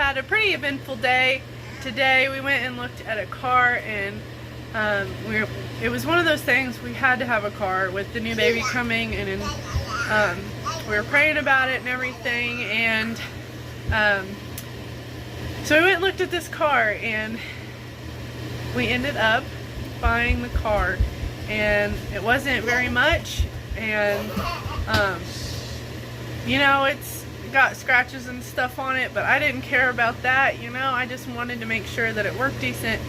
had a pretty eventful day today. We went and looked at a car, and it was one of those things, we had to have a car with the new baby coming, and we were praying about it and everything, and so we went and looked at this car, and we ended up buying the car, and it wasn't very much, and you know, it's got scratches and stuff on it, but I didn't care about that, you know. I just wanted to make sure that it worked decent,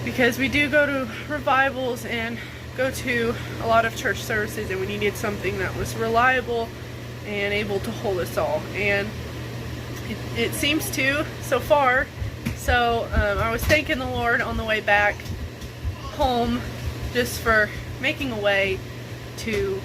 because we do go to revivals and go to a lot of church services, and we needed something that was reliable and able to hold us all, and it seems to so far. So I was thanking the Lord on the way back home just for making a way to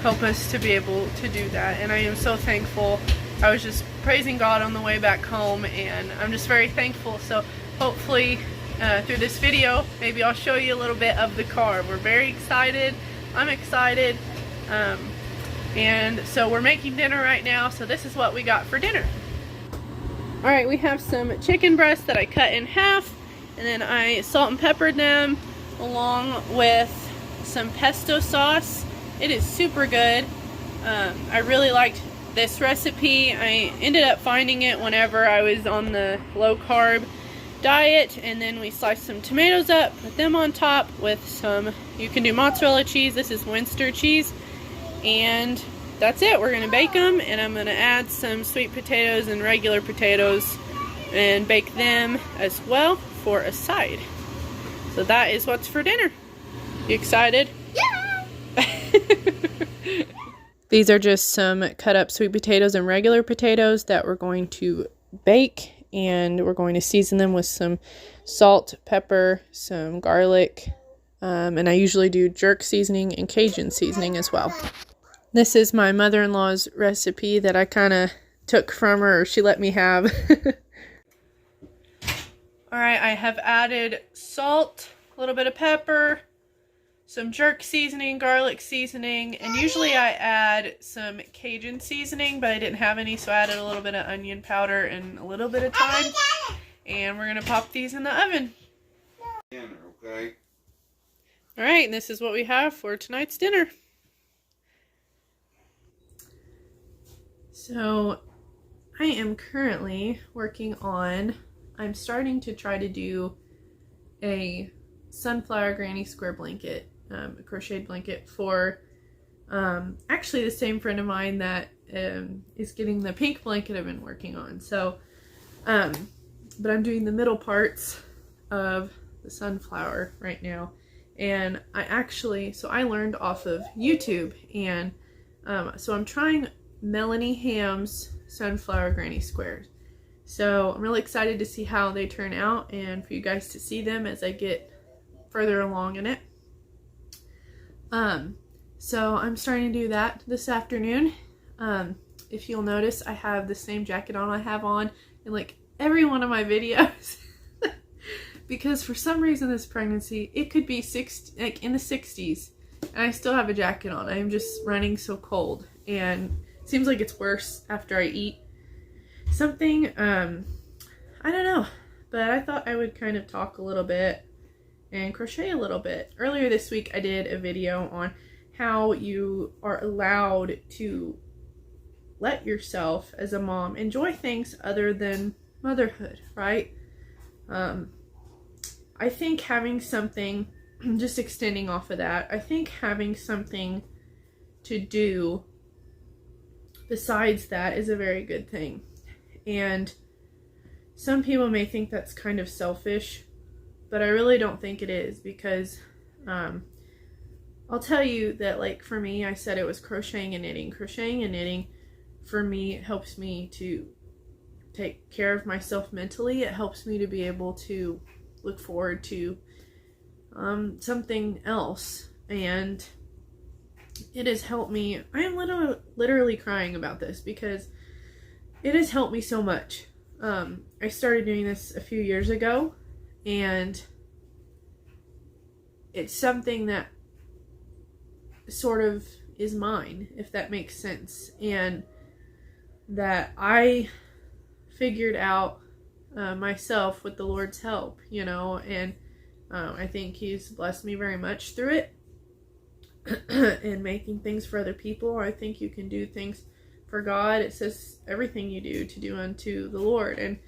help us to be able to do that, and I am so thankful. I was just praising God on the way back home, and I'm just very thankful. So hopefully through this video, maybe I'll show you a little bit of the car. We're very excited. I'm excited, and so we're making dinner right now. So this is what we got for dinner. Alright, we have some chicken breasts that I cut in half, and then I salt and peppered them along with some pesto sauce. It is super good. I really liked this recipe. I ended up finding it whenever I was on the low carb diet, and then we sliced some tomatoes up, put them on top with some, you can do mozzarella cheese, this is Winster cheese, and that's it. We're gonna bake them, and I'm gonna add some sweet potatoes and regular potatoes and bake them as well for a side. So that is what's for dinner. You excited? Yeah! These are just some cut up sweet potatoes and regular potatoes that we're going to bake, and we're going to season them with some salt, pepper, some garlic, and I usually do jerk seasoning and Cajun seasoning as well. This is my mother-in-law's recipe that I kind of took from her, or she let me have. Alright, I have added salt, a little bit of pepper, some jerk seasoning, garlic seasoning, and usually I add some Cajun seasoning, but I didn't have any, so I added a little bit of onion powder and a little bit of thyme. And we're going to pop these in the oven. Okay. Alright, and this is what we have for tonight's dinner. So, I am currently working on, I'm starting to try to do a sunflower granny square blanket, a crocheted blanket for actually the same friend of mine that is getting the pink blanket I've been working on. So, but I'm doing the middle parts of the sunflower right now. And I learned off of YouTube, and so I'm trying Melanie Ham's sunflower granny squares. So I'm really excited to see how they turn out, and for you guys to see them as I get further along in it. So I'm starting to do that this afternoon. If you'll notice, I have the same jacket on I have on in like every one of my videos. Because for some reason this pregnancy, it could be like in the 60s, and I still have a jacket on. I am just running so cold, and it seems like it's worse after I eat something. I don't know, but I thought I would kind of talk a little bit and crochet a little bit. Earlier this week I did a video on how you are allowed to let yourself as a mom enjoy things other than motherhood, right? I think having something, just extending off of that, I think having something to do besides that is a very good thing. And some people may think that's kind of selfish, but I really don't think it is, because I'll tell you that, like, for me, I said it was crocheting and knitting. Crocheting and knitting for me helps me to take care of myself mentally. It helps me to be able to look forward to something else, and it has helped me. I am literally crying about this because it has helped me so much. I started doing this a few years ago, and it's something that sort of is mine, if that makes sense, and that I figured out myself with the Lord's help, and I think He's blessed me very much through it. And making things for other people. I think you can do things for God. It says everything you do to do unto the Lord. And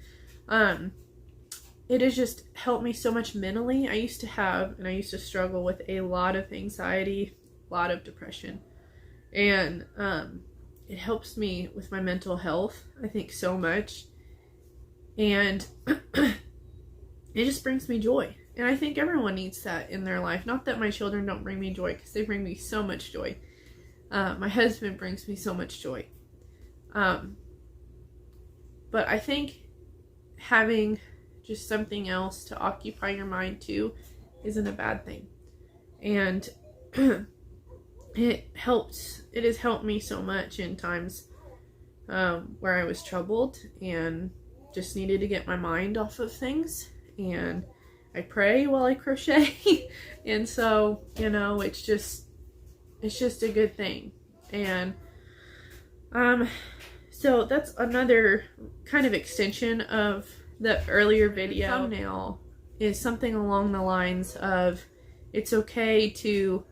it has just helped me so much mentally. I used to struggle with a lot of anxiety, a lot of depression. And it helps me with my mental health, I think, so much. And it just brings me joy. And I think everyone needs that in their life. Not that my children don't bring me joy, because they bring me so much joy. My husband brings me so much joy. But I think having just something else to occupy your mind too isn't a bad thing. And it has helped me so much in times where I was troubled and just needed to get my mind off of things. And I pray while I crochet. And so, it's just a good thing. And so that's another kind of extension of the earlier video. The thumbnail is something along the lines of, it's okay to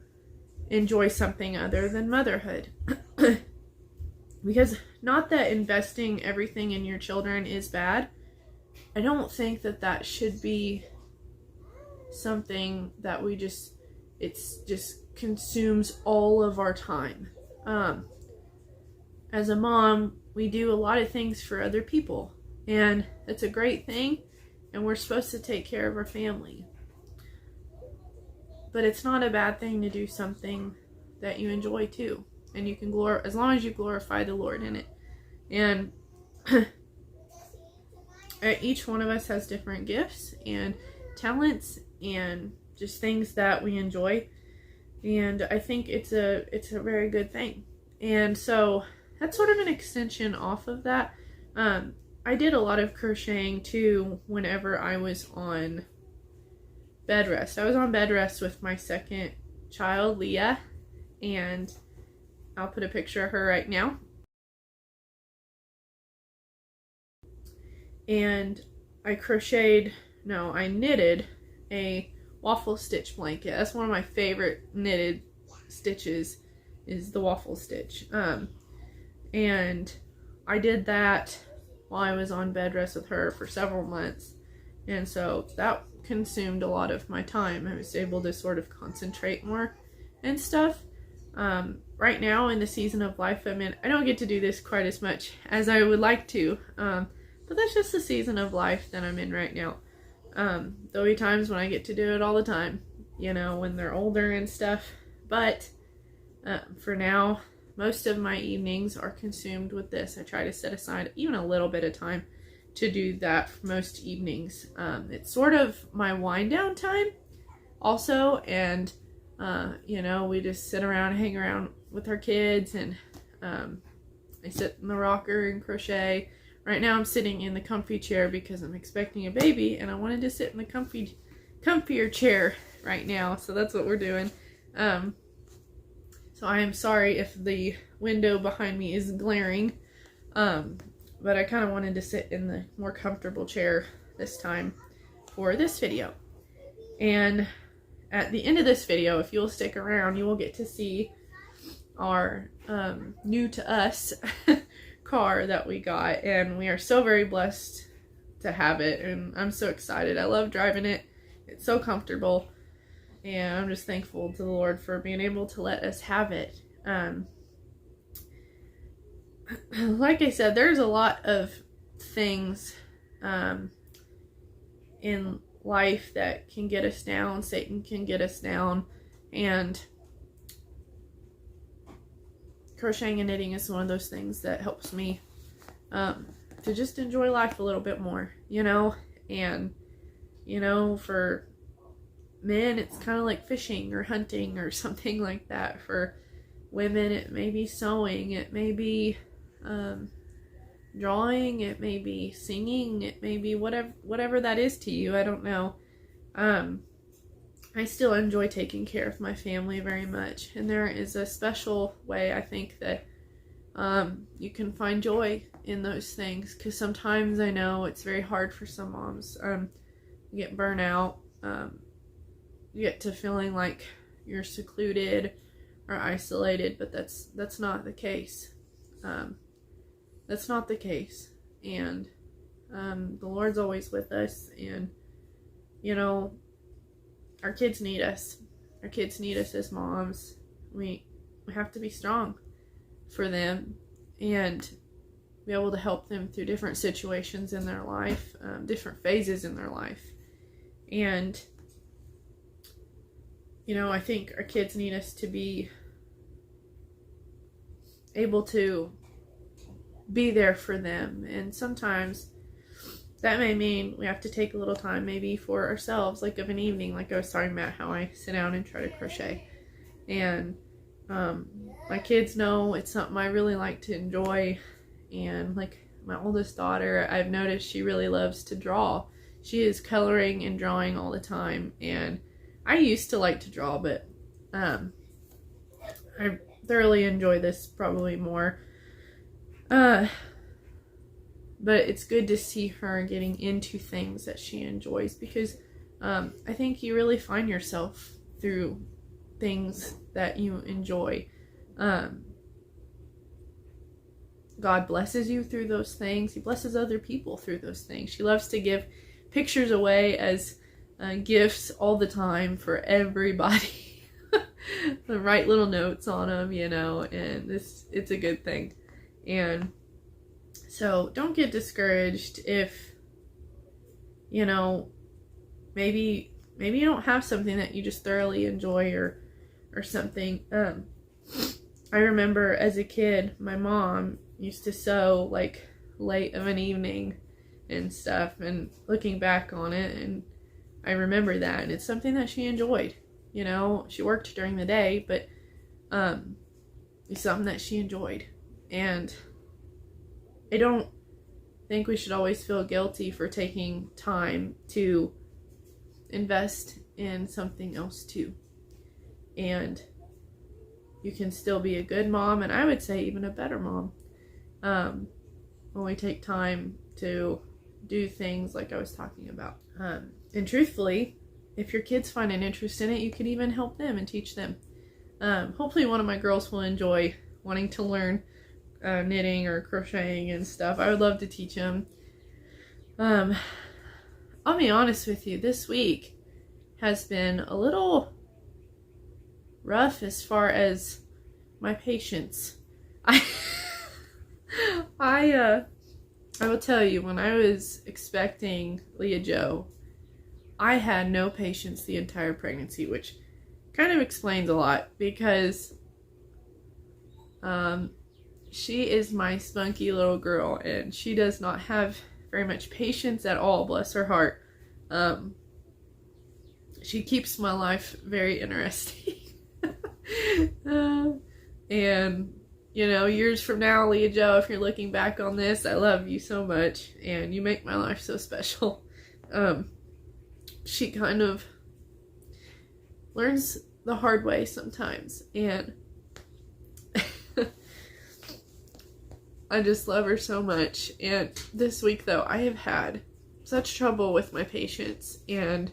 enjoy something other than motherhood. Because not that investing everything in your children is bad. I don't think that should be something that it just consumes all of our time. As a mom, we do a lot of things for other people, and that's a great thing, and we're supposed to take care of our family. But it's not a bad thing to do something that you enjoy too, and you can as long as you glorify the Lord in it. And each one of us has different gifts and talents and just things that we enjoy, and I think it's a very good thing. And so that's sort of an extension off of that. I did a lot of crocheting too whenever I was on bed rest. I was on bed rest with my second child, Leah, and I'll put a picture of her right now. And I knitted a waffle stitch blanket. That's one of my favorite knitted stitches, is the waffle stitch. And I did that while I was on bed rest with her for several months. And so that consumed a lot of my time. I was able to sort of concentrate more and stuff. Right now in the season of life I'm in, I don't get to do this quite as much as I would like to. But that's just the season of life that I'm in right now. There'll be times when I get to do it all the time, when they're older and stuff. But for now, most of my evenings are consumed with this. I try to set aside even a little bit of time to do that for most evenings. It's sort of my wind down time also. And, we just sit around, hang around with our kids, and I sit in the rocker and crochet. Right now I'm sitting in the comfy chair because I'm expecting a baby, and I wanted to sit in the comfier chair right now. So that's what we're doing. So I am sorry if the window behind me is glaring, but I kind of wanted to sit in the more comfortable chair this time for this video. And at the end of this video, if you'll stick around, you will get to see our new to us car that we got, and we are so very blessed to have it, and I'm so excited. I love driving it. It's so comfortable, and I'm just thankful to the Lord for being able to let us have it. Like I said, there's a lot of things in life that can get us down. Satan can get us down, and crocheting and knitting is one of those things that helps me to just enjoy life a little bit more, and for men it's kind of like fishing or hunting or something like that. For women it may be sewing, it may be drawing, it may be singing, it may be whatever that is to you. I don't know. I still enjoy taking care of my family very much, and there is a special way I think that you can find joy in those things, because sometimes I know it's very hard for some moms. You get burnout, you get to feeling like you're secluded or isolated, but that's not the case. That's not the case. And the Lord's always with us, and our kids need us. Our kids need us as moms. We have to be strong for them and be able to help them through different situations in their life, different phases in their life. And I think our kids need us to be able to be there for them. And sometimes that may mean we have to take a little time maybe for ourselves, like of an evening, like I was talking about how I sit down and try to crochet. And my kids know it's something I really like to enjoy. And like my oldest daughter, I've noticed she really loves to draw. She is coloring and drawing all the time. And I used to like to draw, but I thoroughly enjoy this probably more. But it's good to see her getting into things that she enjoys, because I think you really find yourself through things that you enjoy. God blesses you through those things. He blesses other people through those things. She loves to give pictures away as gifts all the time for everybody. Write little notes on them, and it's a good thing. And so don't get discouraged if, maybe you don't have something that you just thoroughly enjoy or something. I remember as a kid, my mom used to sew like late of an evening and stuff, and looking back on it, and I remember that, and it's something that she enjoyed. She worked during the day, but it's something that she enjoyed. And I don't think we should always feel guilty for taking time to invest in something else too. And you can still be a good mom, and I would say even a better mom, when we take time to do things like I was talking about. And truthfully, if your kids find an interest in it, you could even help them and teach them. Hopefully one of my girls will enjoy wanting to learn knitting or crocheting and stuff. I would love to teach them. I'll be honest with you, this week has been a little rough as far as my patience. I will tell you, when I was expecting Leah Jo, I had no patience the entire pregnancy, which kind of explains a lot, because she is my spunky little girl, and she does not have very much patience at all, bless her heart. She keeps my life very interesting. And years from now, Leah Jo, if you're looking back on this, I love you so much, and you make my life so special. She kind of learns the hard way sometimes, and I just love her so much. And this week, though, I have had such trouble with my patience, and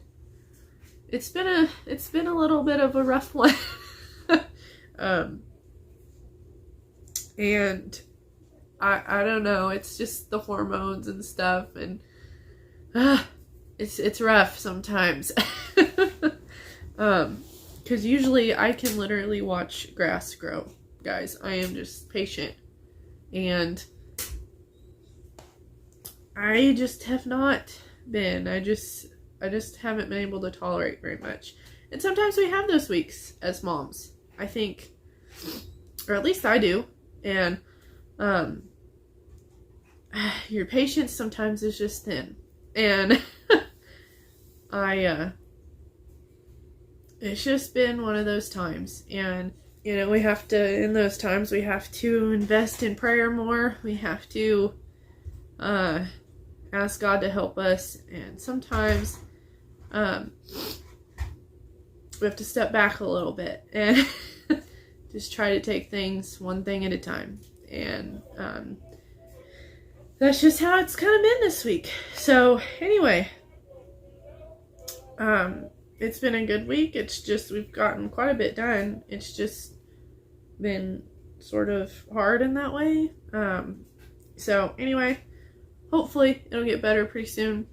it's been a little bit of a rough one. And I don't know, it's just the hormones and stuff, and it's rough sometimes. Because usually I can literally watch grass grow, guys. I am just patient, and I just have not been. I just haven't been able to tolerate very much. And sometimes we have those weeks as moms, I think, or at least I do. And your patience sometimes is just thin, and it's just been one of those times. And we have to, in those times, we have to invest in prayer more. We have to ask God to help us, and sometimes we have to step back a little bit and just try to take things one thing at a time. And that's just how it's kind of been this week. So anyway, it's been a good week. It's just we've gotten quite a bit done. It's just been sort of hard in that way. So anyway, hopefully it'll get better pretty soon.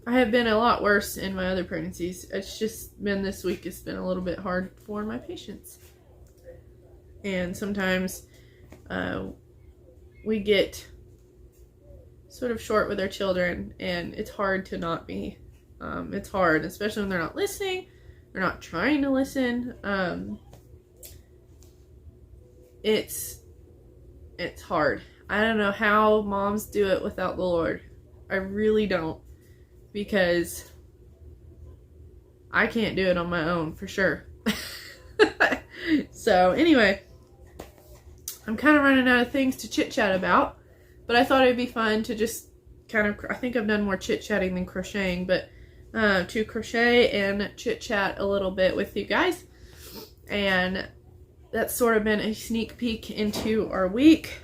I have been a lot worse in my other pregnancies. It's just been this week. It's been a little bit hard for my patients. And sometimes we get sort of short with our children, and it's hard to not be. It's hard, especially when they're not listening. They're not trying to listen. It's hard. I don't know how moms do it without the Lord. I really don't. Because I can't do it on my own, for sure. So, anyway, I'm kind of running out of things to chit-chat about, but I thought it'd be fun to just kind of, I think I've done more chit-chatting than crocheting, but to crochet and chit-chat a little bit with you guys. And that's sort of been a sneak peek into our week.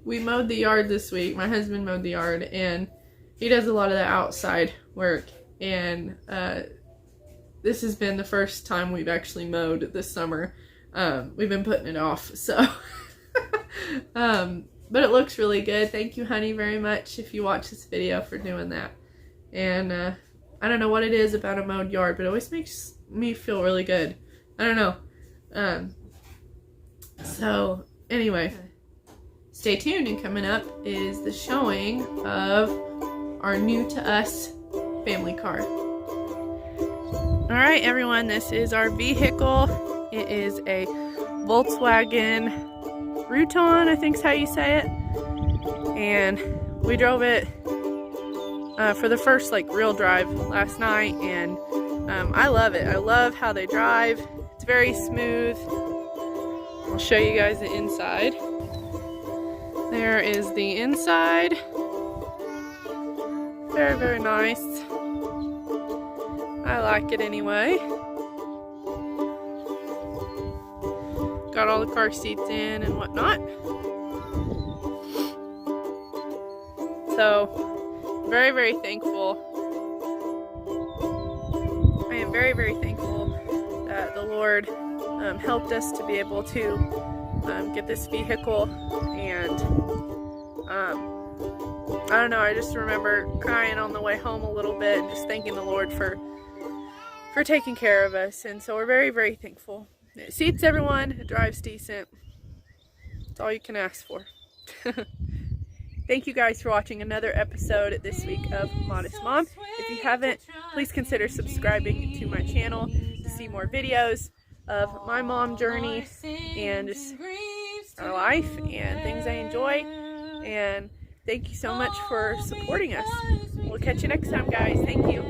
We mowed the yard this week. My husband mowed the yard, and he does a lot of the outside work. And this has been the first time we've actually mowed this summer. We've been putting it off, so. But it looks really good. Thank you, honey, very much if you watch this video for doing that. And I don't know what it is about a mowed yard, but it always makes me feel really good. I don't know. So anyway. Stay tuned, and coming up is the showing of our new to us family car. Alright everyone, this is our vehicle. It is a Volkswagen Rutan, I think is how you say it. And we drove it for the first real drive last night, and I love it. I love how they drive. It's very smooth. I'll show you guys the inside. There is the inside. Very, very nice. I like it anyway. Got all the car seats in and whatnot. So, very, very thankful. I am very, very thankful that the Lord helped us to be able to get this vehicle. And I don't know, I just remember crying on the way home a little bit and just thanking the Lord for taking care of us. And so we're very, very thankful. It seats everyone, it drives decent. It's all you can ask for. Thank you guys for watching another episode this week of Modest Mom. If you haven't, please consider subscribing to my channel to see more videos of my mom journey and just our life and things I enjoy. And thank you so much for supporting us. We'll catch you next time, guys. Thank you.